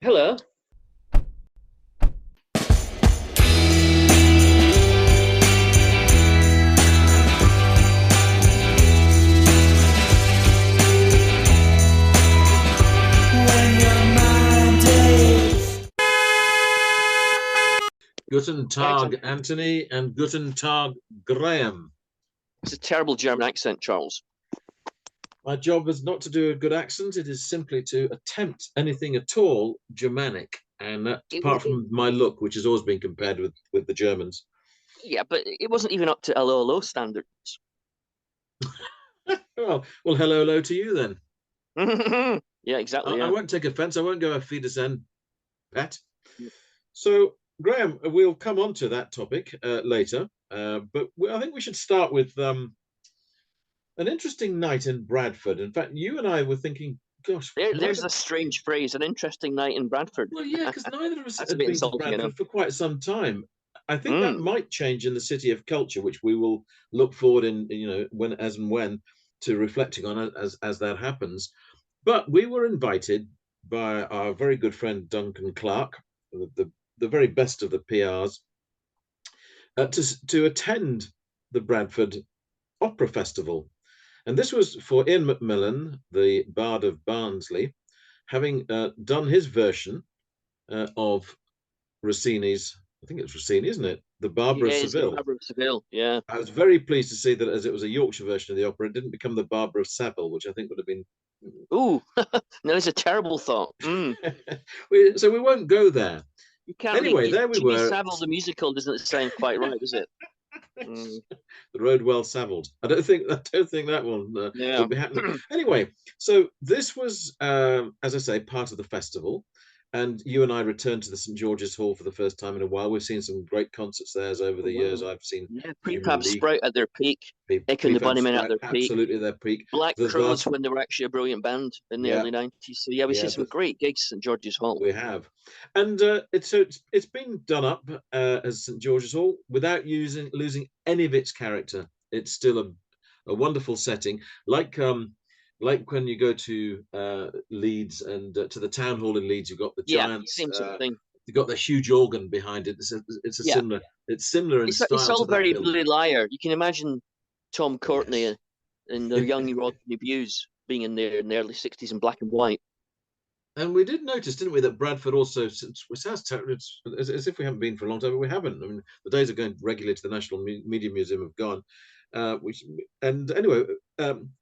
Hello. Guten Tag, Anthony, and Guten Tag, Graham. It's a terrible German accent, Charles. My job is not to do a good accent. It is simply to attempt anything at all Germanic. And that, apart from my look, which has always been compared with the Germans. Yeah, but it wasn't even up to hello standards. well, hello to you then. Yeah, exactly. I won't take offense. I won't go a Wiedersehen, pet. So, Graham, we'll come on to that topic later. But I think we should start with an interesting night in Bradford. In fact, you and I were thinking, gosh, there's a strange phrase, an interesting night in Bradford. Well, yeah, because neither of us had been to Bradford for quite some time. I think that might change in the city of culture, which we will look forward when to reflecting on it as that happens. But we were invited by our very good friend Duncan Clark, the very best of the PRs, to attend the Bradford Opera Festival. And this was for Ian McMillan, the Bard of Barnsley, having done his version of Rossini's, I think it's Rossini, isn't it? The Barber of Seville. The Barber of Seville, yeah. I was very pleased to see that as it was a Yorkshire version of the opera, it didn't become the Barber of Seville, which I think would have been... Ooh, no, it's a terrible thought. So we won't go there. You can't anyway, there we were. Savile the musical doesn't sound quite right, does it? The road well saddled. I don't think that one will be happening. Anyway, so this was, as I say, part of the festival, and you and I returned to the St George's Hall for the first time in a while. We've seen some great concerts there over the years. I've seen Prefab Sprout at their peak, Echo and the Bunnymen at their peak, absolutely their peak. Black Crowes when they were actually a brilliant band in the early 90s. So yeah, we've seen some great gigs at St George's Hall. We have, and it's been done up as St George's Hall without losing any of its character. It's still a wonderful setting, like when you go to Leeds and to the town hall in Leeds, you've got the giants. Same sort of thing. You've got the huge organ behind it. It's similar. It's similar in style. It's all very Blue Liar. You can imagine Tom Courtenay and the young Rodney Bewes being in there in the early '60s in black and white. And we did notice, didn't we, that Bradford also, it sounds as if we haven't been for a long time, but we haven't. I mean, the days of going regularly to the National Media Museum have gone. Anyway,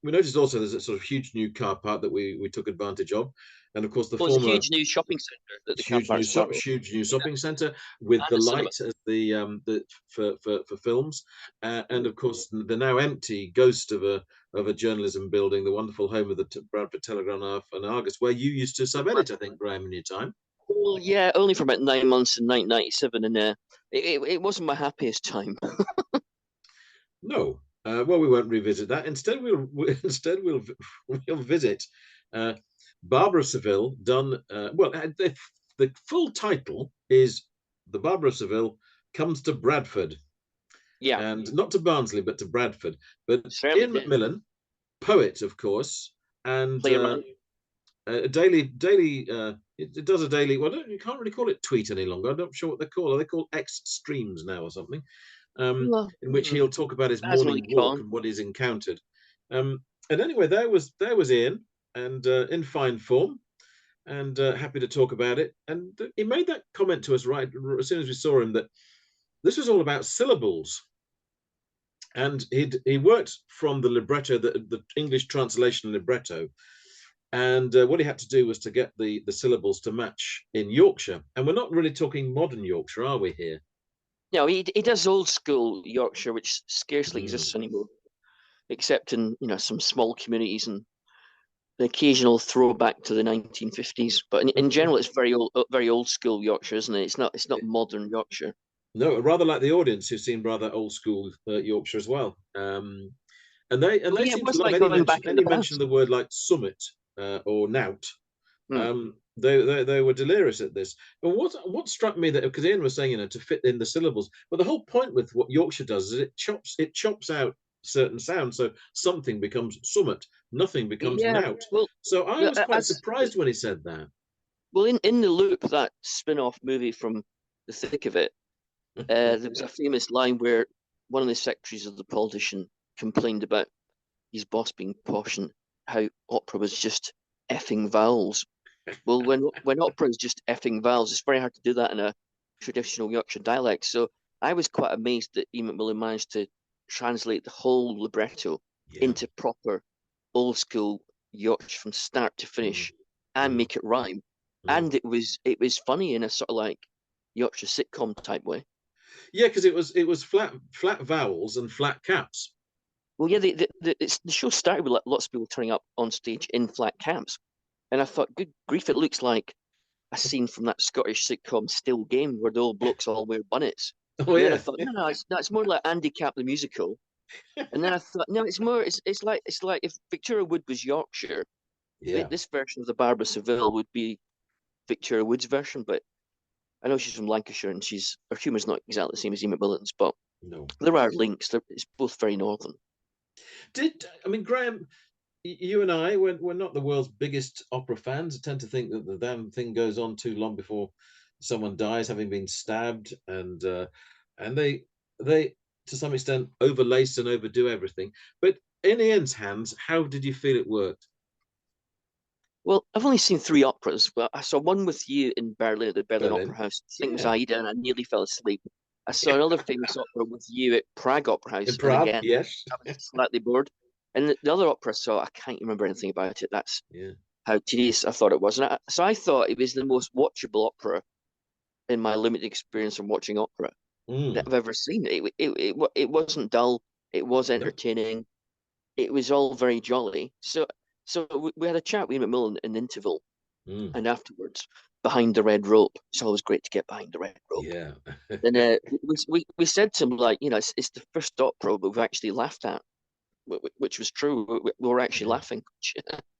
we noticed also there's a sort of huge new car park that we took advantage of, and of course a huge new shopping centre that the huge new shopping centre with the light as for films, and of course the now empty ghost of a journalism building, the wonderful home of the Bradford Telegraph and Argus, where you used to sub-edit, I think, Graham, in your time. Well, yeah, only for about 9 months in 1997, and it wasn't my happiest time. No, well, we won't revisit that. Instead, we'll visit Barber of Seville. Done well. The full title is The Barber of Seville Comes to Bradford. Yeah, and not to Barnsley, but to Bradford. But Ian McMillan, poet, of course, and a daily. It does a daily. Well, you can't really call it tweet any longer. I'm not sure what they're called. Are they called X streams now or something? In which he'll talk about his morning walk and what he's encountered. And anyway, there was Ian, and in fine form, and happy to talk about it. And he made that comment to us right as soon as we saw him, that this was all about syllables. And he worked from the libretto, the English translation libretto. And what he had to do was to get the syllables to match in Yorkshire. And we're not really talking modern Yorkshire, are we here? No, he does old school Yorkshire, which scarcely exists anymore, except in some small communities and the occasional throwback to the 1950s. But in general, it's very old school Yorkshire, isn't it? It's not modern Yorkshire. No, rather like the audience, who seem rather old school Yorkshire as well. And they seem to like any mention of the word like summit or nout. They were delirious at this. But what struck me, that because Ian was saying, to fit in the syllables, but the whole point with what Yorkshire does is it chops out certain sounds, so something becomes summit, nothing becomes nout. Well, so I was quite surprised when he said that. Well, in the Loop, that spin-off movie from The Thick of It, there was a famous line where one of the secretaries of the politician complained about his boss being posh and how opera was just effing vowels. Well, when opera is just effing vowels, it's very hard to do that in a traditional Yorkshire dialect. So I was quite amazed that Ian McMillan managed to translate the whole libretto into proper old school Yorkshire from start to finish and make it rhyme. And it was funny in a sort of like Yorkshire sitcom type way. Yeah, because it was flat vowels and flat caps. Well, yeah, the show started with lots of people turning up on stage in flat caps, and I thought, good grief, it looks like a scene from that Scottish sitcom Still Game where the old blokes all wear bonnets. Oh, and then I thought, no, it's more like Andy Cap the musical. And then I thought, no, it's like if Victoria Wood was Yorkshire, this version of the Barber of Seville would be Victoria Wood's version. But I know she's from Lancashire and her humour's not exactly the same as Ian McMillan's, but there are links. It's both very northern. Graham, you and I, we're not the world's biggest opera fans. I tend to think that the damn thing goes on too long before someone dies, having been stabbed, and they to some extent overlace and overdo everything. But in Ian's hands, how did you feel it worked? Well, I've only seen 3 operas. Well, I saw one with you in Berlin at the Berlin Opera House. I think it was Aida, and I nearly fell asleep. I saw another famous opera with you at Prague Opera House. In Prague, again, yes. I was slightly bored. And the other opera I saw, I can't remember anything about it. That's how tedious I thought it was. And so I thought it was the most watchable opera in my limited experience from watching opera that I've ever seen. It wasn't dull. It was entertaining. It was all very jolly. So we had a chat with Ian McMillan in the interval, and afterwards, behind the red rope. It's always great to get behind the red rope. Yeah. And we said to him, like, it's the first opera we've actually laughed at, which was true. We were actually laughing,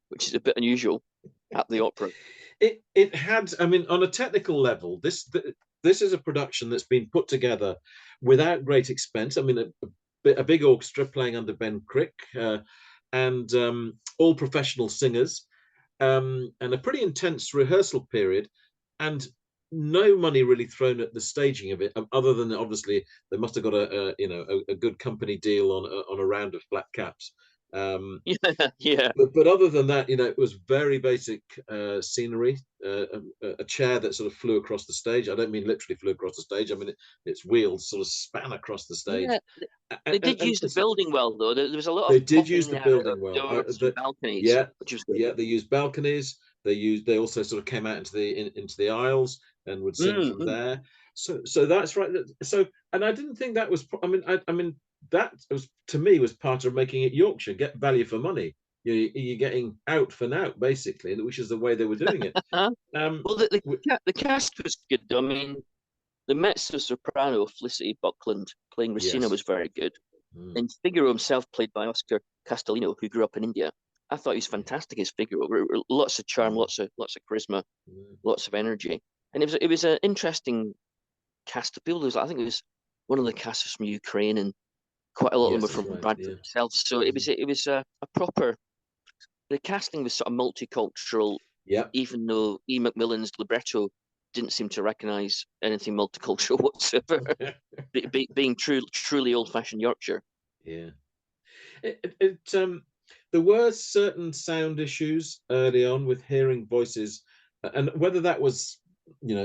which is a bit unusual at the opera. It had, on a technical level, this is a production that's been put together without great expense. A big orchestra playing under Ben Crick, and all professional singers, and a pretty intense rehearsal period, and no money really thrown at the staging of it, other than obviously they must have got a good company deal on a round of flat caps. But other than that, it was very basic scenery, a chair that sort of flew across the stage. I don't mean literally flew across the stage. Its wheels sort of span across the stage. They did use the building well, though. There was a lot of they did use the building well. Balconies, which was good. They used balconies. They also sort of came out into the aisles and would sing from there. So that's right. So, and I didn't think that was. That was, to me, was part of making it Yorkshire. Get value for money. You're getting out for now, basically, which is the way they were doing it. Well, the cast was good. The mezzo soprano Felicity Buckland playing Rossini was very good, and Figaro himself, played by Oscar Castellino, who grew up in India. I thought he was fantastic as Figaro. Lots of charm, lots of charisma, lots of energy, and it was an interesting cast of people. I think it was one of the cast was from Ukraine, and quite a lot of them were from Bradford themselves. So it was a proper. The casting was sort of multicultural. Even though Ian McMillan's libretto didn't seem to recognise anything multicultural whatsoever, being truly old-fashioned Yorkshire. Yeah. There were certain sound issues early on with hearing voices, and whether that was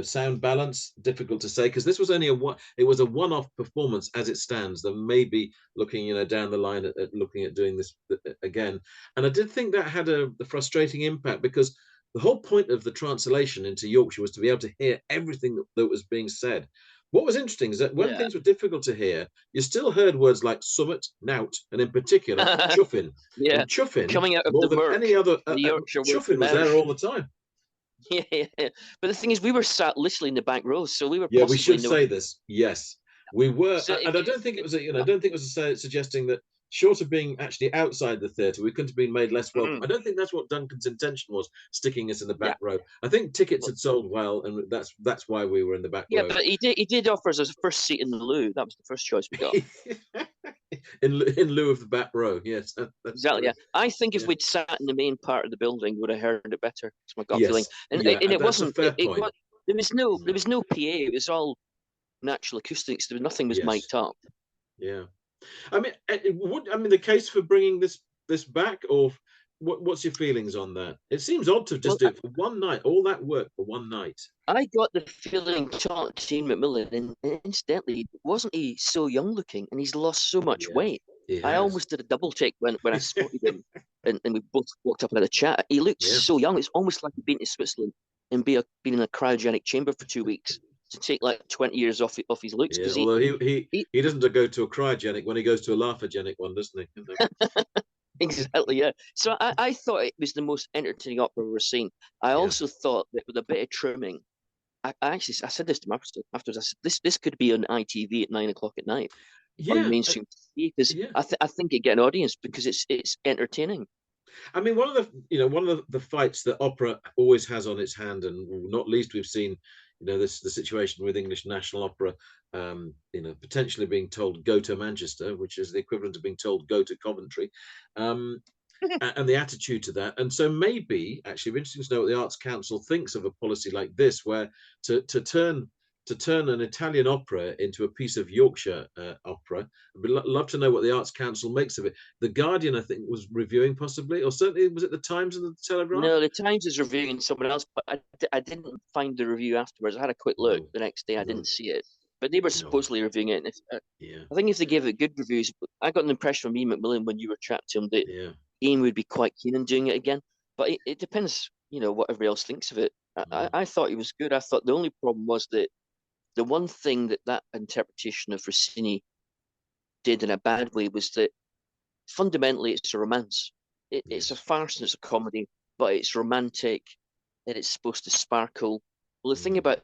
sound balance, difficult to say, because this was only it was a one-off performance as it stands. There may be looking down the line at looking at doing this again, and I did think that had a frustrating impact, because the whole point of the translation into Yorkshire was to be able to hear everything that was being said. What was interesting is that when things were difficult to hear, you still heard words like summit, nout, and in particular chuffin. And chuffin, coming out of more the than any other, chuffin was there all the time. Yeah. But the thing is, we were sat literally in the back row, so we were. Yeah, we should say this. Yes, we were, and I don't think it was. I don't think it was suggesting that, short of being actually outside the theatre, we couldn't have been made less welcome. I don't think that's what Duncan's intention was, sticking us in the back row. I think tickets had sold well, and that's why we were in the back row. Yeah, but he did offer us a first seat in the loo. That was the first choice we got. in lieu of the back row. Yes, that's exactly. true. Yeah, I think if we'd sat in the main part of the building, would have heard it better. It's my gut feeling. And it that's wasn't. a fair point. There was no PA. It was all natural acoustics. Nothing was mic'd up. Yeah, I mean, the case for bringing this back, or what's your feelings on that? It seems odd to just do it for one night, all that work for one night. I got the feeling talking to Ian McMillan, and incidentally, wasn't he so young looking, and he's lost so much weight. I almost did a double take when I spotted him, and we both walked up and had a chat. He looked so young. It's almost like he'd been to Switzerland and been in a cryogenic chamber for 2 weeks to take like 20 years off his looks. Yeah, although he doesn't go to a cryogenic when he goes to a laughogenic one, doesn't he? Exactly, yeah. So I thought it was the most entertaining opera we've ever seen. I also thought that with a bit of trimming, I said this to him afterwards. I said this could be on ITV at 9 o'clock at night on mainstream TV, because I think it get an audience because it's entertaining. I mean, one of the fights that opera always has on its hand, and not least we've seen, the situation with English National Opera, potentially being told go to Manchester, which is the equivalent of being told go to Coventry, and the attitude to that. And so maybe actually it'd be interesting to know what the Arts Council thinks of a policy like this, where to turn an Italian opera into a piece of Yorkshire opera. I'd love to know what the Arts Council makes of it. The Guardian, I think, was reviewing possibly, or certainly was it the Times and the Telegraph? No, the Times is reviewing someone else, but I didn't find the review afterwards. I had a quick look the next day. I didn't see it, but they were supposedly reviewing it. And I think if they gave it good reviews, I got an impression from Ian McMillan when you were chatting to him that Ian would be quite keen on doing it again. But it depends, what everybody else thinks of it. I thought he was good. I thought the only problem was that the one thing that interpretation of Rossini did in a bad way was that fundamentally it's a romance. It's a farce and it's a comedy, but it's romantic and it's supposed to sparkle. Well, the thing about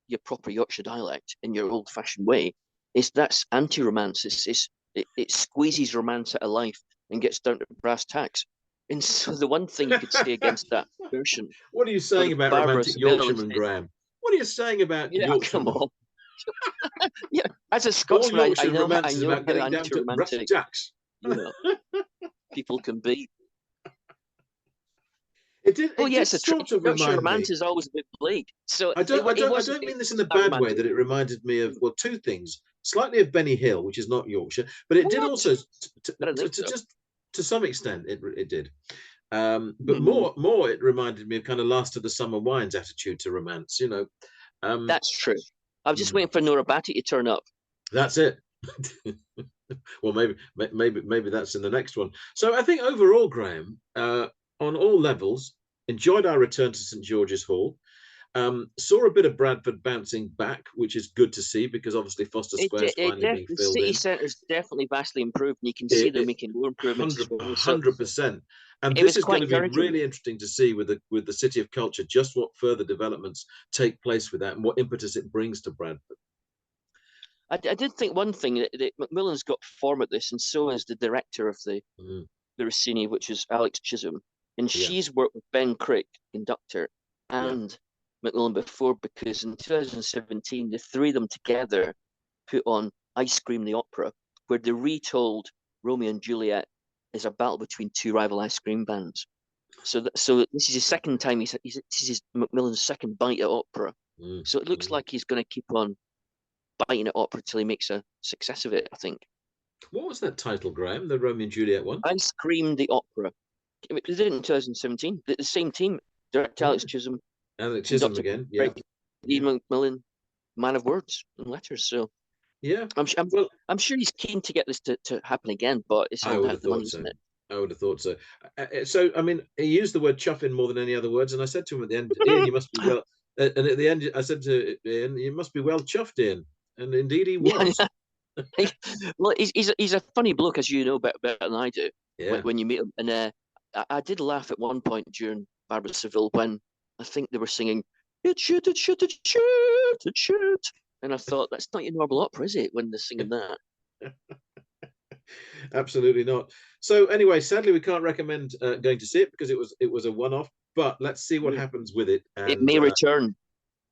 your proper Yorkshire dialect in your old-fashioned way is that's anti-romance. It squeezes romance out of life and gets down to brass tacks. And so the one thing you could say against that version. What are you saying about romantic Yorkshireman, Graham? What are you saying about Yorkshire? Come on. As a Scotsman, I know how anti-romantic people can be. It's a sort of Yorkshire romance is always a bit bleak. So I don't mean this in a bad way. That it reminded me of two things: slightly of Benny Hill, which is not Yorkshire, but it did also to some extent it did. But more it reminded me of kind of Last of the Summer Wines attitude to romance. That's true. I was just waiting for Nora Batty to turn up. That's it. Well, maybe that's in the next one. So I think overall, Graham, on all levels, enjoyed our return to St George's Hall. Saw a bit of Bradford bouncing back, which is good to see because obviously Foster Square's finally being filled in. The city centre's definitely vastly improved, and you can see they're making more improvements. 100%. And this is going to be really interesting to see with the City of Culture, just what further developments take place with that and what impetus it brings to Bradford. I did think one thing that McMillan's got form at this, and so is the director of the Rossini, which is Alex Chisholm, and she's worked with Ben Crick, conductor, and McMillan before, because in 2017 the three of them together put on Ice Cream the Opera, where they retold Romeo and Juliet is a battle between two rival ice cream bands. So this is his second time. This is McMillan's second bite at opera. So it looks like he's going to keep on biting at opera till he makes a success of it, I think. What was that title, Graham? The Romeo and Juliet one? Ice Cream the Opera. They did it in 2017. The same team. Director Alex Chisholm. Alex Chisholm again. Yeah. Ian McMillan, man of words and letters. So I'm sure he's keen to get this to happen again, but it's all down to the money, isn't it? I would have thought so. So I mean, he used the word chuffing more than any other words, and I said to him at the end, Ian, you must be well. And at the end, I said to Ian, you must be well chuffed, Ian, and indeed he was. Well, he's a funny bloke, as you know better than I do. Yeah. When you meet him, and I did laugh at one point during Barber of Seville when I think they were singing "It shoot, it shoot, it shoot, it shoot," and I thought that's not your normal opera, is it? When they're singing that. Absolutely not. So anyway, sadly we can't recommend going to see it because it was a one-off. But let's see what happens with it. And, it may return.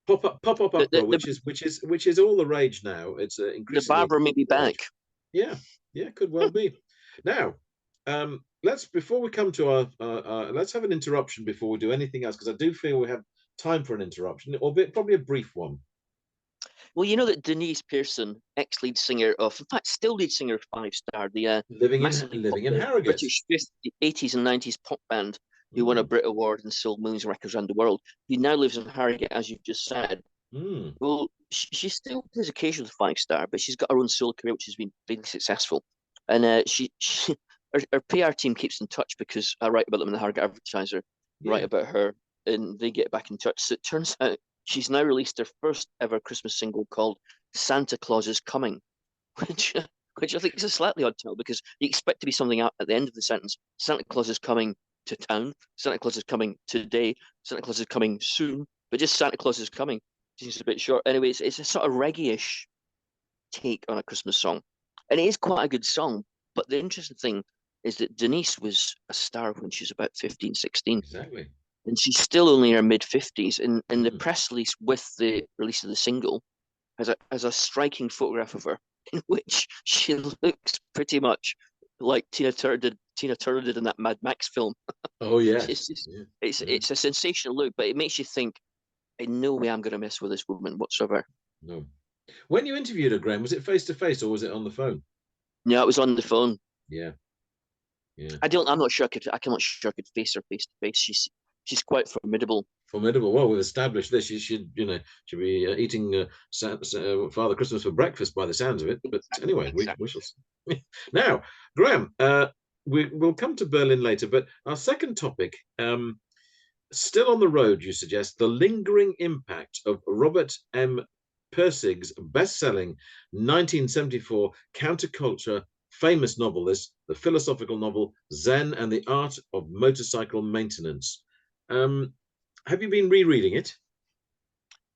Pop up opera, which is all the rage now. It's increasingly. The Barber may be back. Yeah. Yeah, could well be. Now, before we come to our let's have an interruption before we do anything else, because I do feel we have time for an interruption, albeit probably a brief one. Well, you know that Denise Pearson, ex-lead singer of, in fact, still lead singer of Five Star, the massively living in popular Harrogate, British 80s and 90s pop band who won a Brit Award and sold millions of records around the world, who now lives in Harrogate, as you've just said. Well, she still plays occasionally with Five Star, but she's got her own solo career, which has been really successful. And her PR team keeps in touch because I write about them in the Harrogate Advertiser, write about her, and they get back in touch. So it turns out she's now released her first ever Christmas single called Santa Claus is Coming, which I think is a slightly odd title because you expect to be something out at the end of the sentence. Santa Claus is coming to town. Santa Claus is coming today. Santa Claus is coming soon. But just Santa Claus is coming seems a bit short. Anyway, it's a sort of reggae-ish take on a Christmas song. And it is quite a good song. But the interesting thing is that Denise was a star when she was about 15, 16. Exactly. And she's still only in her mid-50s. And the press release with the release of the single has a striking photograph of her in which she looks pretty much like Tina Turner did in that Mad Max film. Oh, yes. It's a sensational look, but it makes you think, in no way I'm going to mess with this woman whatsoever. No. When you interviewed her, Graham, was it face to face or was it on the phone? No, it was on the phone. Yeah. I'm not sure I cannot sure I could face her face to face. She's quite formidable. Formidable. Well, we've established this. She should be eating Father Christmas for breakfast by the sounds of it. But anyway, we shall see. Now, Graham, we'll come to Berlin later. But our second topic, still on the road, you suggest, the lingering impact of Robert M Pirsig's best-selling 1974 counterculture famous novel, the philosophical novel Zen and the Art of Motorcycle Maintenance. Have you been rereading it?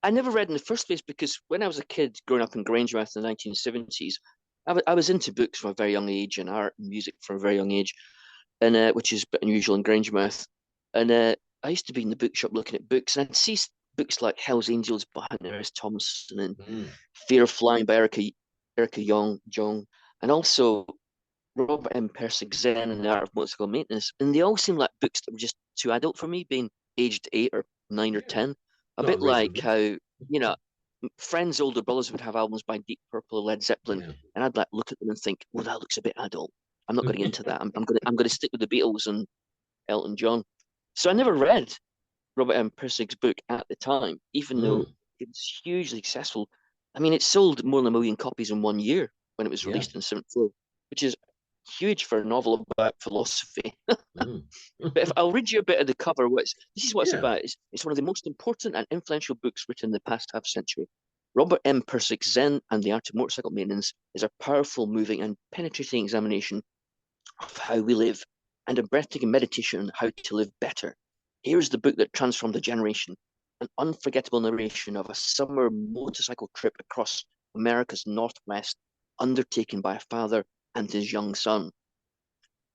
I never read in the first place because when I was a kid growing up in Grangemouth in the 1970s, I was into books from a very young age and art and music from a very young age, and which is a bit unusual in Grangemouth. And I used to be in the bookshop looking at books, and I'd see books like Hell's Angels by Hunter S. Thompson and Fear of Flying by Erica Jong, and also Robert M. Pirsig, Zen and the Art of Motorcycle Maintenance. And they all seem like books that were just too adult for me, being aged 8 or 9 or 10. A bit like how, friends' older brothers would have albums by Deep Purple or Led Zeppelin, and I'd like look at them and think, well, that looks a bit adult. I'm not going to get into that. I'm going to stick with the Beatles and Elton John. So I never read Robert M. Pirsig's book at the time, even though it was hugely successful. I mean, it sold more than 1 million copies in 1 year when it was released in 74, which is huge for a novel about philosophy. But if I'll read you a bit of the cover, this is what it's about. It's one of the most important and influential books written in the past half century. Robert M. Pirsig's Zen and the Art of Motorcycle Maintenance is a powerful, moving, and penetrating examination of how we live and a breathtaking meditation on how to live better. Here's the book that transformed a generation, an unforgettable narration of a summer motorcycle trip across America's Northwest, undertaken by a father and his young son.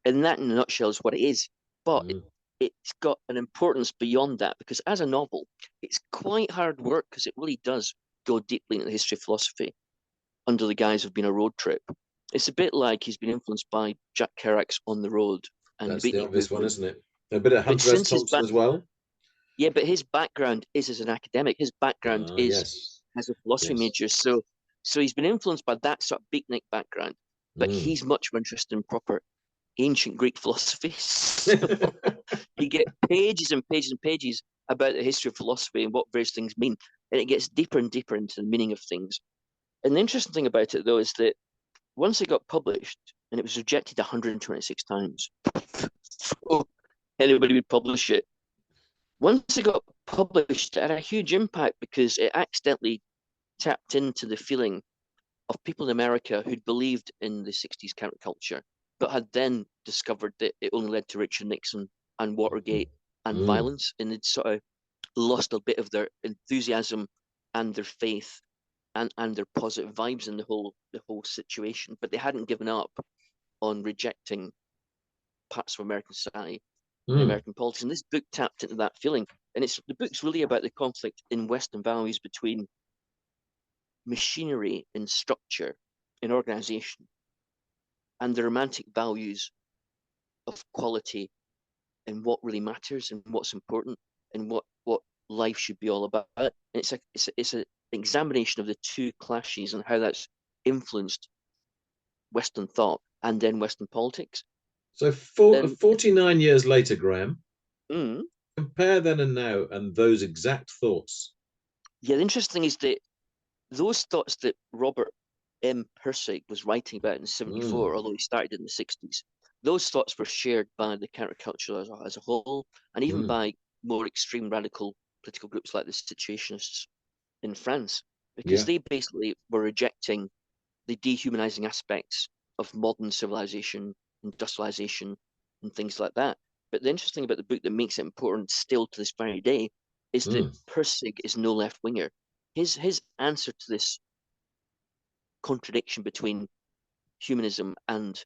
And that, in a nutshell, is what it is. But it's got an importance beyond that, because as a novel, it's quite hard work, because it really does go deeply into the history of philosophy under the guise of being a road trip. It's a bit like he's been influenced by Jack Kerouac's On the Road. And that's the obvious one, isn't it? A bit of Hunter S. Thompson as well. Yeah, but his background is as an academic. His background is as a philosophy major. So he's been influenced by that sort of beatnik background, but he's much more interested in proper ancient Greek philosophy. So you get pages and pages and pages about the history of philosophy and what various things mean, and it gets deeper and deeper into the meaning of things. And the interesting thing about it, though, is that once it got published, and it was rejected 126 times, so anybody would publish it. Once it got published, it had a huge impact because it accidentally tapped into the feeling of people in America who'd believed in the 60s counterculture, but had then discovered that it only led to Richard Nixon and Watergate and violence, and they'd sort of lost a bit of their enthusiasm and their faith and their positive vibes in the whole situation. But they hadn't given up on rejecting parts of American society and American politics. And this book tapped into that feeling. And the book's really about the conflict in Western values between machinery and structure in organization and the romantic values of quality and what really matters and what's important and what life should be all about. And it's an examination of the two clashes and how that's influenced Western thought and then Western politics. So 49 years later, Graham, compare then and now and those exact thoughts. Yeah, the interesting is that those thoughts that Robert M Pirsig was writing about in 74, although he started in the 60s, those thoughts were shared by the counterculture as a whole, and even by more extreme radical political groups like the Situationists in France, because they basically were rejecting the dehumanizing aspects of modern civilization, industrialization, and things like that. But the interesting about the book that makes it important still to this very day is that Pirsig is no left-winger. His answer to this contradiction between humanism and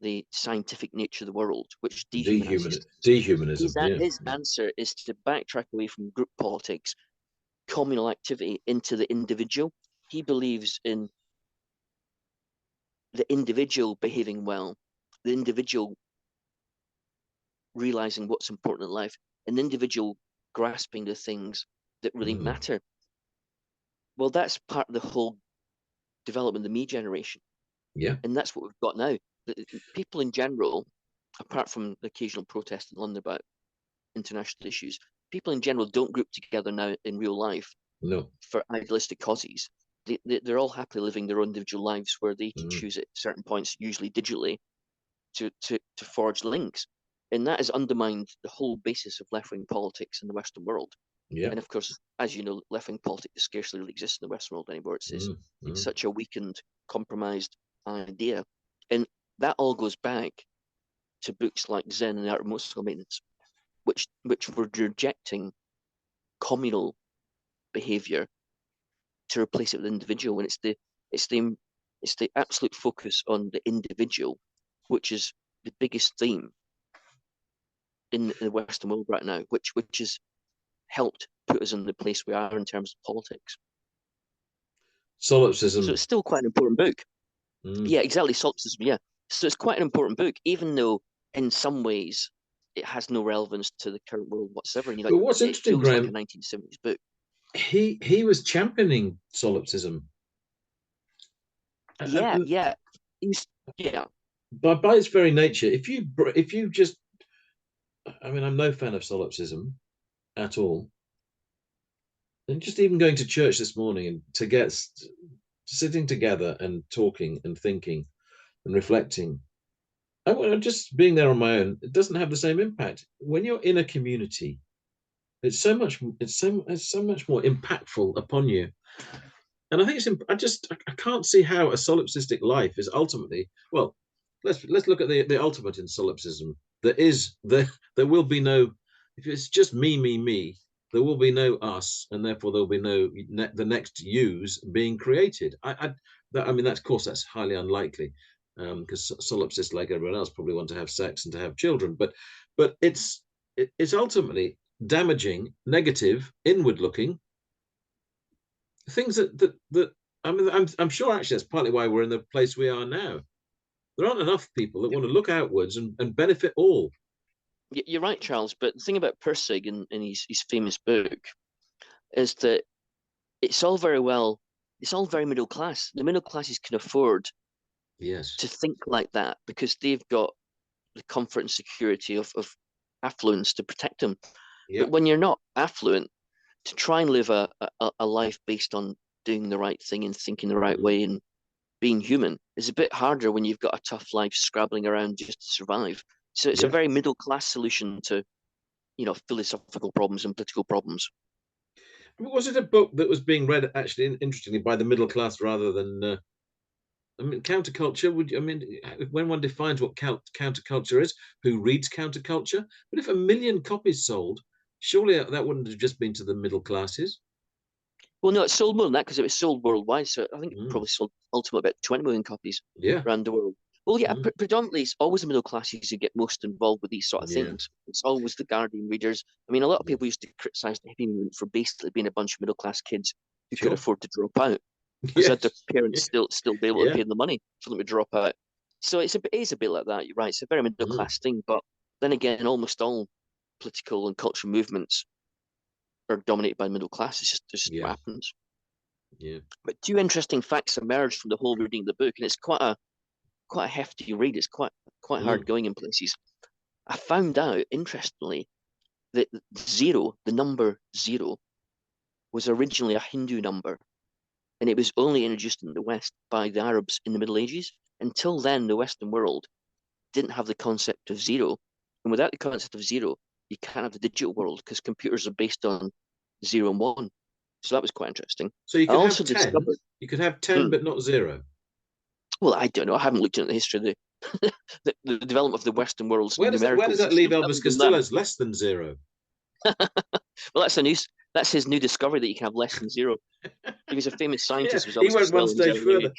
the scientific nature of the world, which dehumanizes. Dehumanism. His answer is to backtrack away from group politics, communal activity into the individual. He believes in the individual behaving well, the individual realizing what's important in life, an individual grasping the things that really matter. Well, that's part of the whole development of the me generation. Yeah. And that's what we've got now. People in general, apart from the occasional protest in London about international issues, people in general don't group together now in real life for idealistic causes. They're all happily living their own individual lives where they can choose at certain points, usually digitally, to forge links. And that has undermined the whole basis of left-wing politics in the Western world. Yeah. And of course, as you know, left-wing politics scarcely really exists in the Western world anymore. It's such a weakened, compromised idea. And that all goes back to books like Zen and the Art of Emotional Maintenance, which were rejecting communal behavior to replace it with individual. And it's the absolute focus on the individual, which is the biggest theme in the Western world right now, which has helped put us in the place we are in terms of politics. Solipsism. So it's still quite an important book. Yeah, exactly. Solipsism. Yeah. So it's quite an important book, even though in some ways it has no relevance to the current world whatsoever. And, but what's interesting, it feels Graham, like a 1970s book. He was championing solipsism. Yeah. By its very nature, if you just, I mean, I'm no fan of solipsism at all. And just even going to church this morning and to get sitting together and talking and thinking and reflecting, just being there on my own, it doesn't have the same impact. When you're in a community, it's so much more impactful upon you. And I think I can't see how a solipsistic life is ultimately, well, let's look at the ultimate in solipsism. There will be no, if it's just me, there will be no us, and therefore there will be no the next yous being created. I mean, of course, that's highly unlikely, because solipsists, like everyone else, probably want to have sex and to have children. But it's ultimately damaging, negative, inward-looking things that I mean, I'm sure actually that's partly why we're in the place we are now. There aren't enough people that want to look outwards and benefit all. You're right, Charles. But the thing about Pirsig in his famous book is that it's all very middle class. The middle classes can afford to think like that because they've got the comfort and security of affluence to protect them. Yep. But when you're not affluent, to try and live a life based on doing the right thing and thinking the right way and being human is a bit harder when you've got a tough life scrabbling around just to survive. So it's a very middle class solution to, philosophical problems and political problems. Was it a book that was being read, actually, interestingly, by the middle class rather than? I mean, counterculture. When one defines what counterculture is, who reads counterculture? But if 1 million copies sold, surely that wouldn't have just been to the middle classes. Well, no, it sold more than that because it was sold worldwide. So I think it probably sold ultimately about 20 million copies around the world. Well, yeah, predominantly it's always the middle classes who get most involved with these sort of things. It's always the Guardian readers. I mean, a lot of people used to criticize the hippie movement for basically being a bunch of middle class kids who could afford to drop out because their parents still be able to pay them the money for them to drop out. So it is a bit like that. You're right. It's a very middle class thing, but then again, almost all political and cultural movements are dominated by the middle class. It's just what happens. Yeah. But two interesting facts emerged from the whole reading of the book, and it's quite a hefty read. It's quite hard going in places. I found out, interestingly, that zero, the number zero, was originally a Hindu number, and it was only introduced in the West by the Arabs in the Middle Ages. Until then, the Western world didn't have the concept of zero, and without the concept of zero, you can't have the digital world because computers are based on 0 and 1. So that was quite interesting. So you could have 10. You could have 10, but not 0. Well, I don't know. I haven't looked into the history of the development of the Western world's where does that leave Elvis Costello's less than 0? Well, that's his new discovery, that you can have less than 0. He was a famous scientist. Yeah, he went one stage further.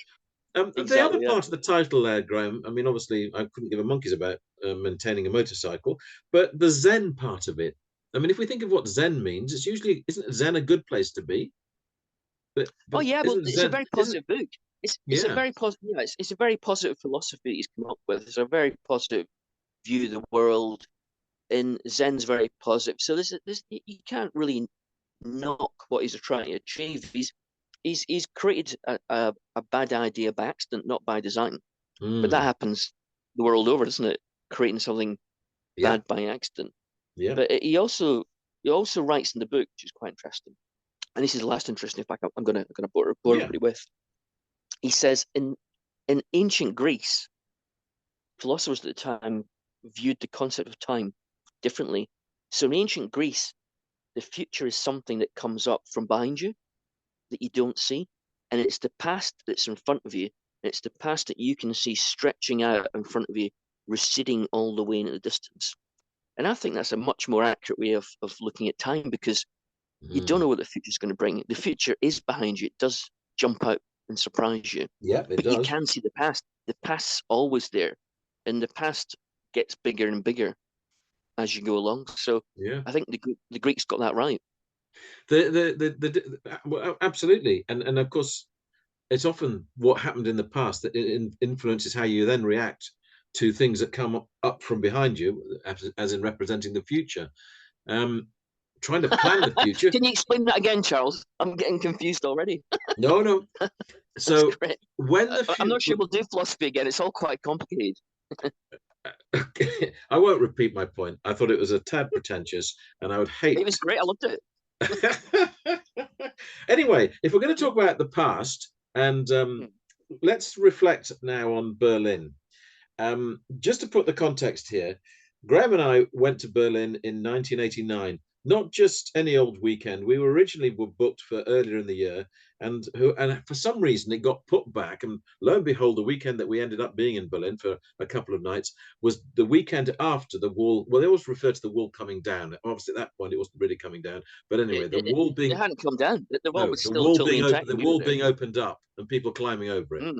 Exactly, the other part of the title there, Graham, I mean, obviously, I couldn't give a monkeys about maintaining a motorcycle, but the Zen part of it. I mean, if we think of what Zen means, it's usually, isn't Zen a good place to be? But well, it's a very positive book. It's a very positive. Yeah, it's a very positive philosophy he's come up with. It's a very positive view of the world, and Zen's very positive. So this you can't really knock what he's trying to achieve. He's created a bad idea by accident, not by design. But that happens the world over, doesn't it? Creating something bad by accident. Yeah. But he also writes in the book, which is quite interesting. And this is the last interesting fact I'm gonna bore everybody with. He says in ancient Greece, philosophers at the time viewed the concept of time differently. So in ancient Greece, the future is something that comes up from behind you that you don't see, and it's the past that's in front of you. And it's the past that you can see stretching out in front of you, receding all the way into the distance. And I think that's a much more accurate way of looking at time, because you don't know what the future is going to bring. The future is behind you. It does jump out and surprise you. Yeah, it does. You can see the past. The past's always there, and the past gets bigger and bigger as you go along. So I think the Greeks got that right. Well, absolutely, and of course, it's often what happened in the past that influences how you then react to things that come up from behind you, as in representing the future. Trying to plan the future. Can you explain that again, Charles? I'm getting confused already. No. So when the future... I'm not sure we'll do philosophy again. It's all quite complicated. I won't repeat my point. I thought it was a tad pretentious, and I would hate... It was great. I loved it. Anyway, if we're going to talk about the past, and let's reflect now on Berlin. Just to put the context here, Graham and I went to Berlin in 1989. Not just any old weekend. We were originally booked for earlier in the year, and for some reason it got put back. And lo and behold, the weekend that we ended up being in Berlin for a couple of nights was the weekend after the wall. Well, they always refer to the wall coming down. Obviously, at that point, it wasn't really coming down. But anyway, the wall being... It hadn't come down. The wall was still totally intact. The wall being opened up and people climbing over it.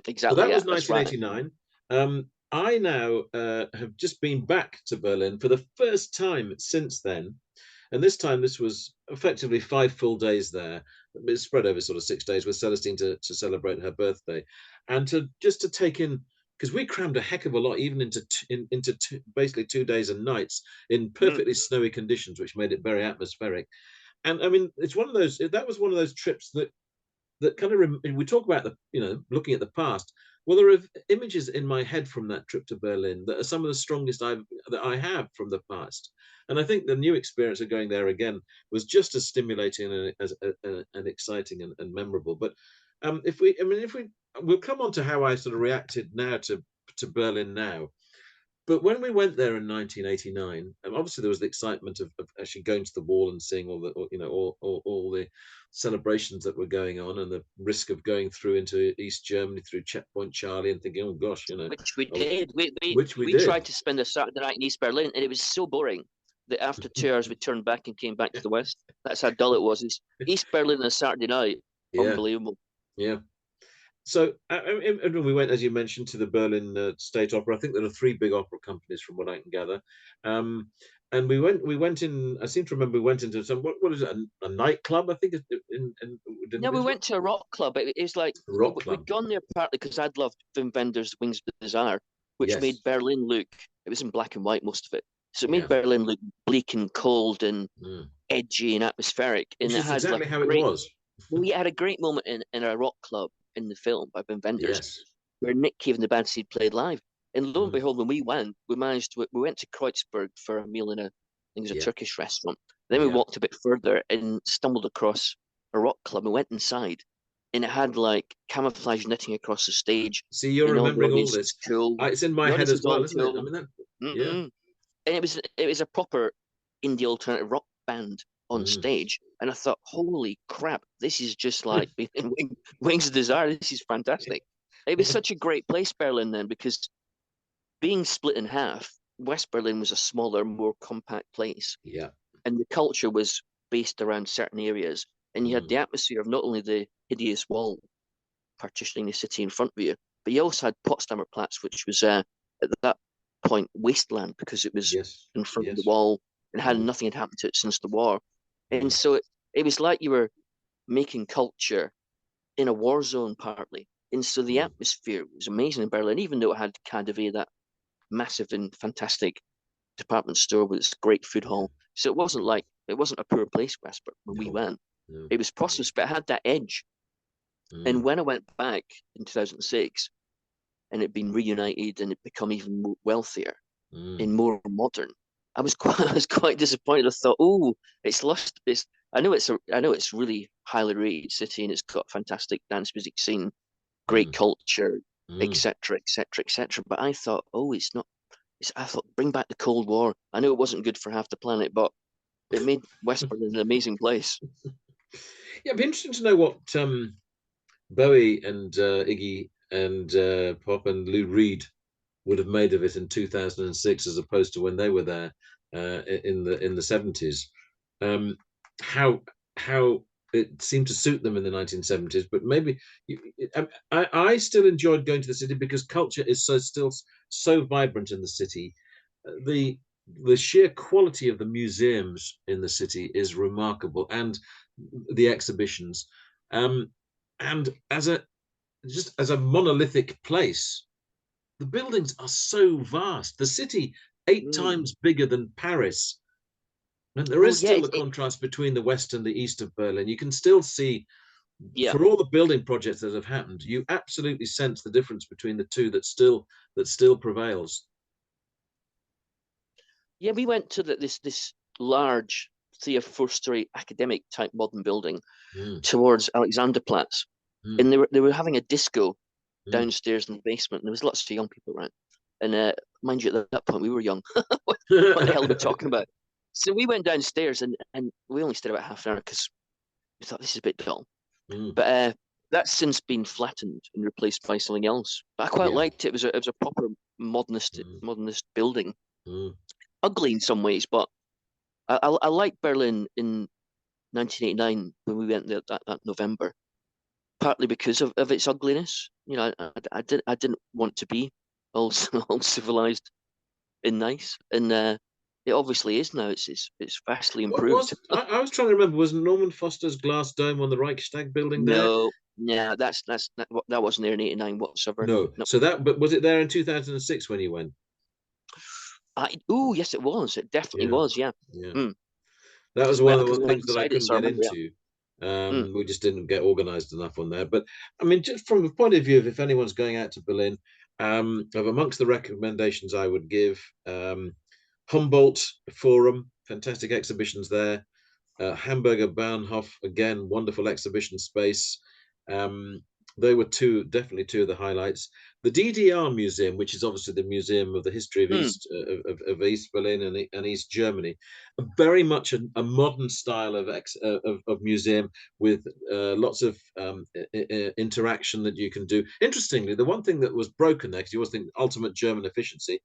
Exactly. So that was 1989. Right. I now have just been back to Berlin for the first time since then. And this time, this was effectively 5 full days there. It's spread over sort of 6 days with Celestine to celebrate her birthday. And to take in, because we crammed a heck of a lot, even into basically 2 days and nights in perfectly snowy conditions, which made it very atmospheric. And I mean, it's one of those, that was one of those trips that kind of, we talk about looking at the past. Well, there are images in my head from that trip to Berlin that are some of the strongest that I have from the past. And I think the new experience of going there again was just as stimulating and exciting and memorable. But we'll come on to how I sort of reacted now to Berlin now. But when we went there in 1989, obviously there was the excitement of actually going to the wall and seeing all the celebrations that were going on, and the risk of going through into East Germany through Checkpoint Charlie and thinking, oh gosh, which we did. We did. tried to spend a Saturday night in East Berlin, and it was so boring that after 2 hours we turned back and came back to the West. That's how dull it was. East Berlin on a Saturday night, unbelievable. Yeah. So we went, as you mentioned, to the Berlin State Opera. I think there are 3 big opera companies, from what I can gather. and we went in. I seem to remember we went into some what is it, a nightclub? I think No, we went to a rock club. It was like rock club. We'd gone there partly because I'd loved Wim Wenders' Wings of Desire, which Yes. made Berlin look. It was in black and white, most of it, so it made Berlin look bleak and cold and edgy and atmospheric. Which and is it had exactly how great, it was. We had a great moment in a rock club in the film by Wim Wenders, Yes. where Nick Cave and the Bad Seed played live. And lo and behold, when we went to Kreuzberg for a meal in I think it was a Turkish restaurant. Then we walked a bit further and stumbled across a rock club and went inside. And it had like camouflage knitting across the stage. See, you're remembering all this. Cool. It's in my head as well, isn't it? I mean, And it was a proper indie alternative rock band on stage. And I thought, holy crap, this is just like being in Wings of Desire. This is fantastic. It was such a great place, Berlin, then, because being split in half, West Berlin was a smaller, more compact place. Yeah. And the culture was based around certain areas. And you had the atmosphere of not only the hideous wall partitioning the city in front of you, but you also had Potsdamer Platz, which was at that point wasteland because it was in front of the wall and nothing had happened to it since the war. And so it was like you were making culture in a war zone partly. And so the atmosphere was amazing in Berlin, even though it had KaDeWe, that massive and fantastic department store with its great food hall. So it wasn't a poor place, Westbrook, when we went. No. It was prosperous, but it had that edge. And when I went back in 2006 and it'd been reunited and it become even more wealthier and more modern, I was quite disappointed. I thought, oh, it's lost this. I know it's really highly rated city and it's got fantastic dance music scene, great culture, etc., etc., etc. But I thought, oh, it's not. I thought, bring back the Cold War. I know it wasn't good for half the planet, but it made West Berlin an amazing place. Yeah, it'd be interesting to know what Bowie and Iggy and Pop and Lou Reed would have made of it in 2006 as opposed to when they were there in the 70s. How it seemed to suit them in the 1970s, but maybe I still enjoyed going to the city because culture is still so vibrant in the city. The sheer quality of the museums in the city is remarkable, and the exhibitions, and as a monolithic place, the buildings are so vast. The city 8 times bigger than Paris. And there is still a contrast between the west and the east of Berlin. You can still see, for all the building projects that have happened, you absolutely sense the difference between the two that still prevails. Yeah, we went to this large 3 or 4 story academic type modern building towards Alexanderplatz, and they were having a disco downstairs in the basement, and there was lots of young people around. And mind you, at that point we were young. What the hell are we talking about? So we went downstairs and we only stayed about half an hour because we thought this is a bit dull. But that's since been flattened and replaced by something else. But I quite liked it. It was a proper modernist building. Ugly in some ways, but I liked Berlin in 1989 when we went there that November. Partly because of its ugliness. You know, I didn't want to be all civilized and nice, and it obviously is now. It's vastly improved. I was trying to remember. Was Norman Foster's glass dome on the Reichstag building there? No, yeah, that wasn't there in '89 whatsoever. No. So but was it there in 2006 when you went? Yes, it was. It definitely was. Yeah. That was one of the things that I couldn't get into. We just didn't get organized enough on there. But I mean, just from the point of view of if anyone's going out to Berlin, of amongst the recommendations I would give, Humboldt Forum, fantastic exhibitions there. Hamburger Bahnhof, again, wonderful exhibition space. They were definitely two of the highlights. The DDR Museum, which is obviously the museum of the history of East Berlin and East Germany, very much a modern style of museum with lots of interaction that you can do. Interestingly, the one thing that was broken there, because you always think ultimate German efficiency,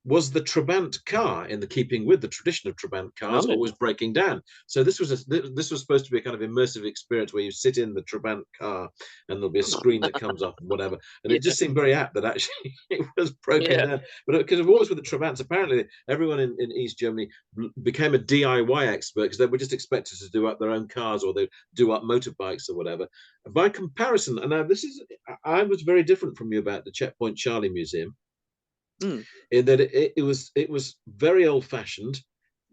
was the Trabant car, in the keeping with the tradition of Trabant cars, always breaking down. So this was supposed to be a kind of immersive experience where you sit in the Trabant car and there'll be a screen that comes up and whatever. And it just seemed very apt tap that actually it was broken down. But because of what was with the Trabants, apparently everyone in East Germany became a DIY expert because they were just expected to do up their own cars or they do up motorbikes or whatever. By comparison, and now I was very different from you about the Checkpoint Charlie Museum, in that it was very old fashioned.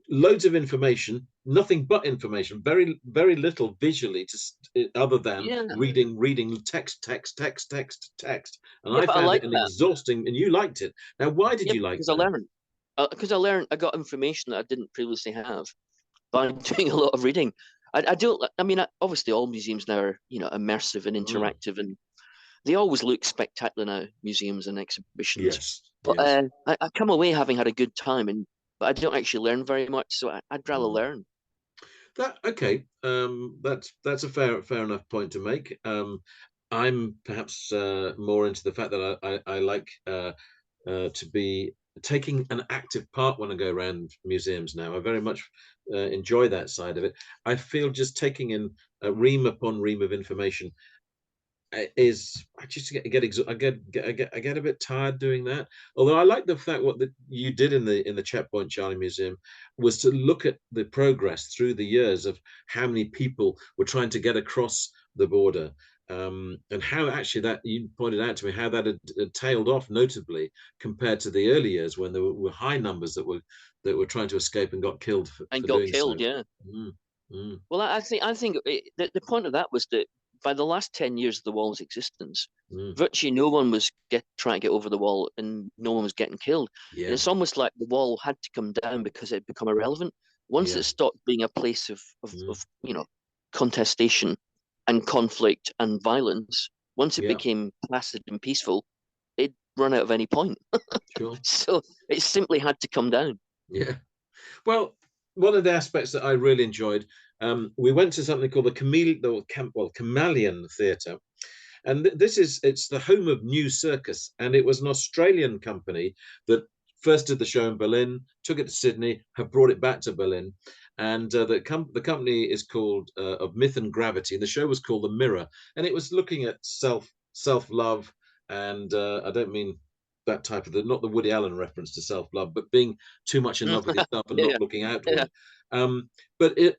Loads of information, nothing but information, very, very little visually, other than reading text. And I found it exhausting, and you liked it. Now, why did you like it? Because I got information that I didn't previously have by doing a lot of reading. Obviously all museums now are, immersive and interactive, and they always look spectacular now, museums and exhibitions. Yes. But I come away having had a good time, but I don't actually learn very much, so I'd rather learn. That's a fair enough point to make. I'm perhaps more into the fact that I like to be taking an active part when I go around museums now. I very much enjoy that side of it. I feel just taking in a ream upon ream of information I get a bit tired doing that. Although I like the fact what you did in the Checkpoint Charlie Museum was to look at the progress through the years of how many people were trying to get across the border, and how actually that you pointed out to me how that had tailed off notably compared to the early years when there were high numbers that were trying to escape and got killed for doing so. Yeah. Well, I think the point of that was that by the last 10 years of the wall's existence, virtually no one was trying to get over the wall, and no one was getting killed. Yeah. And it's almost like the wall had to come down because it had become irrelevant. Once it stopped being a place of contestation and conflict and violence, once it became placid and peaceful, it'd run out of any point. Sure. So it simply had to come down. Yeah. Well, one of the aspects that I really enjoyed, we went to something called the Chameleon Theatre, and it's the home of New Circus, and it was an Australian company that first did the show in Berlin, took it to Sydney, have brought it back to Berlin, and the company is called Of Myth and Gravity, and the show was called The Mirror, and it was looking at self-love, and I don't mean that type of not the Woody Allen reference to self-love, but being too much in love with yourself and not looking outward. But in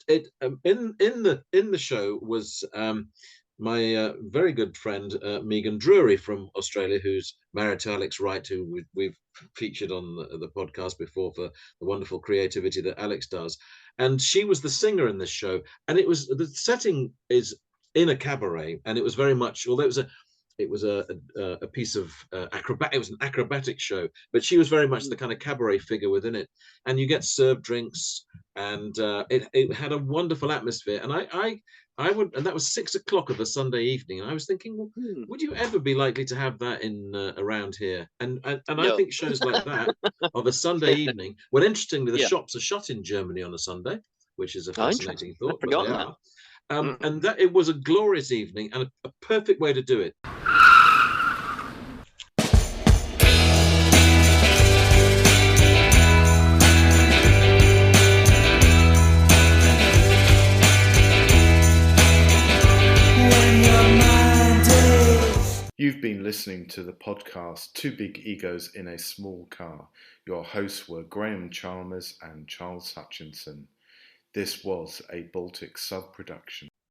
the show was my very good friend Megan Drury from Australia, who's married to Alex Wright, who we've featured on the podcast before for the wonderful creativity that Alex does, and she was the singer in this show. And the setting is in a cabaret, and it was very much, although it was a piece of it was an acrobatic show, but she was very much the kind of cabaret figure within it, and you get served drinks, and it had a wonderful atmosphere. And I would, and that was 6 o'clock of a Sunday evening, and I was thinking, well, would you ever be likely to have that in around here? And no. I think shows like that of a Sunday evening, when interestingly the shops are shut in Germany on a Sunday, which is a fascinating thought, but they are. And that it was a glorious evening and a perfect way to do it. You've been listening to the podcast Two Big Egos in a Small Car. Your hosts were Graham Chalmers and Charles Hutchinson. This was a Baltic sub-production.